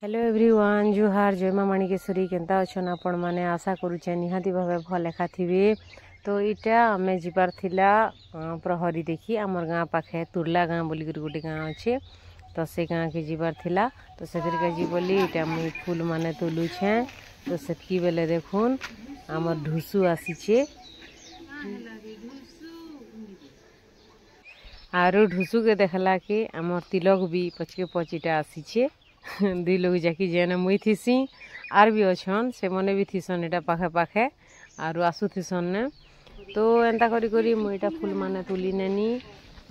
Hello everyone जुहार जय माँ माणिकेश्वरी केनता अच्छन आपण माने आशा करूचे निहाती भावे भल लेखा थिबे। तो इटा आमे जिबार थिला प्रहरी देखी आमर गाँ पाखे तुरला गाँ बोली गोटे गाँ अच्छे तो से गाँ के जिबार थिला तो से जी बोली इटा मुई फूल माने तुलुछे तो सेतकी बेले देखुन आमर ढुसु आसीचे आरो ढुसु के देखला के आमर तिलक भी पचके पचिटा आसीचे दुई लोग जाकि जेने मुई थीसी आर भी अच्छन से मने भी थीसन एटा पाखे पाखे आरो आसु थीसन ने तो एंता करी करी मुईटा फूल माने तुली नेनी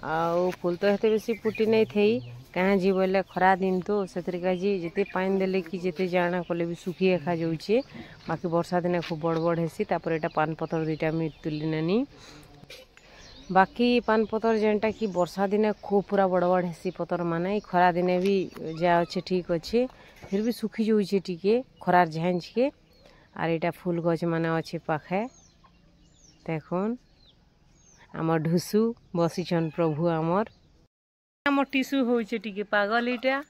आउ फूल तो हेते बेसी फुटी नहीं थई कहाँ जी बोले खरा दिन तो सेतरी काजी जेते पानी देले कि जेते जाना कले भी सुखी खा जाउछे बाकी वर्षा दिने खूब बड़ बड़ हेसी तापर एटा पान पतर दुईटा मी तुली नेनी बाकी पान पतर जेनटा कि वर्षा दिने खूब पूरा बड़ बड़ हेसी पतर माने खरा दिने भी जा अच्छे ठीक अच्छे फिर भी सुखी जाउछे टिके खरार झांझ के आर एटा फूल गछ माने अच्छे पाखे देखुन आमर ढुसु बसिछन प्रभु आमर आमर टिसु होउछे टिके पागल एटा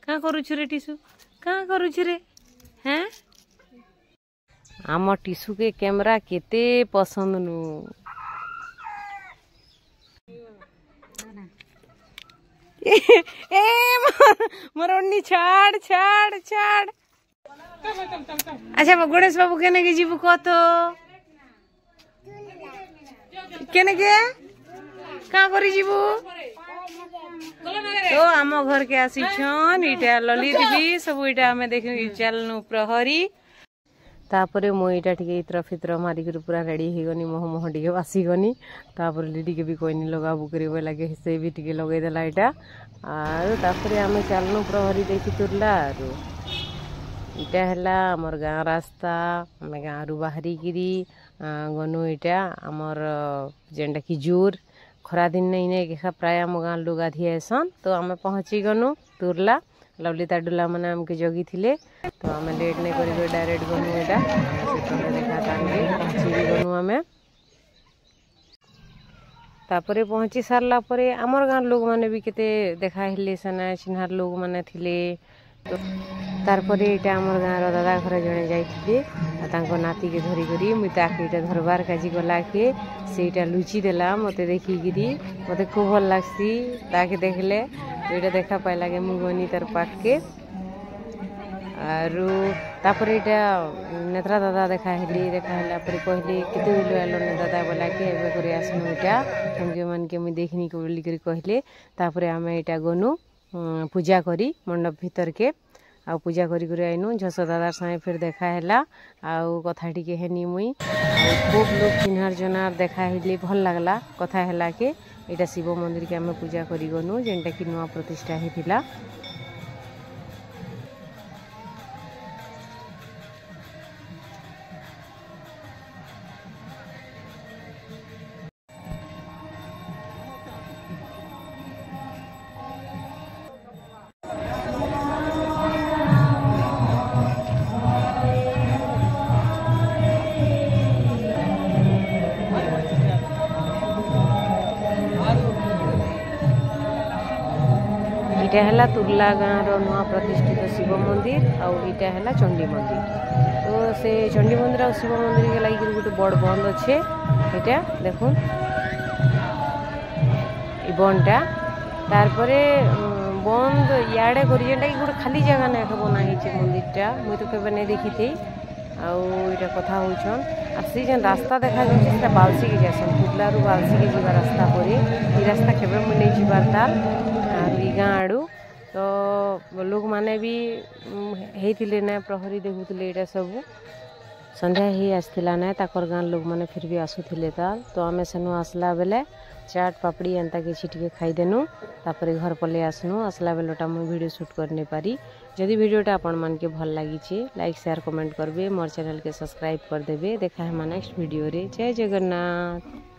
का करूछु रे टिसु का करूछु रे हैं आमर टिसु के कैमरा केते पसंद नु ए मरोनी छाड़ छाड़ छाड़ अच्छा गणेश बाबू केने के जीवु कत केने के का करी जीवु तो आम घर के आसी छन इटा ललित भी सब इटा हमें देखि चलनु प्रहरी तापरे मो इटा टिके इत्र फित्र मारी कर पूरा रेडी हे गनी मोह मोह टिके वासी गनी तापर लीडी के भी कोइनी लगाबू करिवे लागे से भी टिके लगै देला इटा आरो तापरे हमें चलनु प्रहरी देखि तुरला आरो इटा हला हमर गाँ रास्ता हमें गाँ रु बाहरी गिरी गनु इटा हमर जेंडा की जोर खरा दिन नहीं ने के प्राय हम गाँ लोग आधी ऐसन तो हमें पहुंची गनु तुरला लवलिता डुला माने हमके जगी थिले तो हमें लेट नहीं करी डायरेक्ट गनु एटा से देखा तांगे पहुंची गनु हमें तापरे पहुंची सारला परे हमर गाँ लोग माने भी केते देखाहिले सना चिन्हार लोग माने थिले तो तारपरे एटा हमर गाँ रो दादा घर जणे जाइथिले आ तांको नाती के धरी करी मुई ताके एटा धरबार काजी गला के सेटा लुची देला मते देखि गिरी मते खूब भल लागसी ताके देखले एटा देखा पाइला के मु गनी तार पाक के आरो तापरे एटा नेत्रा दादा देखा हला परे कहले केते बिलो आलो ने दादा बोला के एबे करे आसनु एटा हमके मन के मुई देखनी को बोली करी कहले तापरे हमें एटा गनु पूजा करी मंडप भीतर के आ पूजा करी करी आइनु झस दादार साए फिर देखा हैला आउ कथा टिके हेनी मुई खूब लोग चिन्हार जनार देखा हेली भल लागला कथा हैला के एटा शिव मंदिर के हमें पूजा करी गनु जेनटा कि नुआ प्रतिष्ठा हेतिला इटा है तुरला गाँ रो नुआ प्रतिष्ठित शिव मंदिर आउ इटा है चंडी मंदिर तो से चंडी मंदिर और शिव मंदिर के लगी गोटे बड़ बंद अच्छे इटा देखुन बनटा तारपरे बंद इे कर जेनटा कि गोटे खाली जगह ना बना मंदिरटा मुई तो केबे नहीं देखी थी आईटा कथा होचन आ सी जेन रास्ता देखा जाए बालसी के जासन तुरला रु बालसी के जीवा रास्ता परे ये रास्ता केबे मुई नहीं जीवार तार गाँ आड़ू तो लोग माने भी हेतिले ना प्रहरी देखुले एटा सब संध्या ही आसला ना ताकर गाँ लोग माने फिर भी आसुथिले ताल तो आमे सेनु आसला बेले चाट पापड़ी एंता किछि टिके खाइदेनु तापरे घर पले आसनु आसला बेलटा मु वीडियो शूट करने पारी जदि वीडियोटा आपण मन के भल लागी छे लाइक शेयर कमेंट करबे मोर चैनल के सब्सक्राइब कर देबे देखा है नेक्स्ट वीडियो रे जय जगन्नाथ।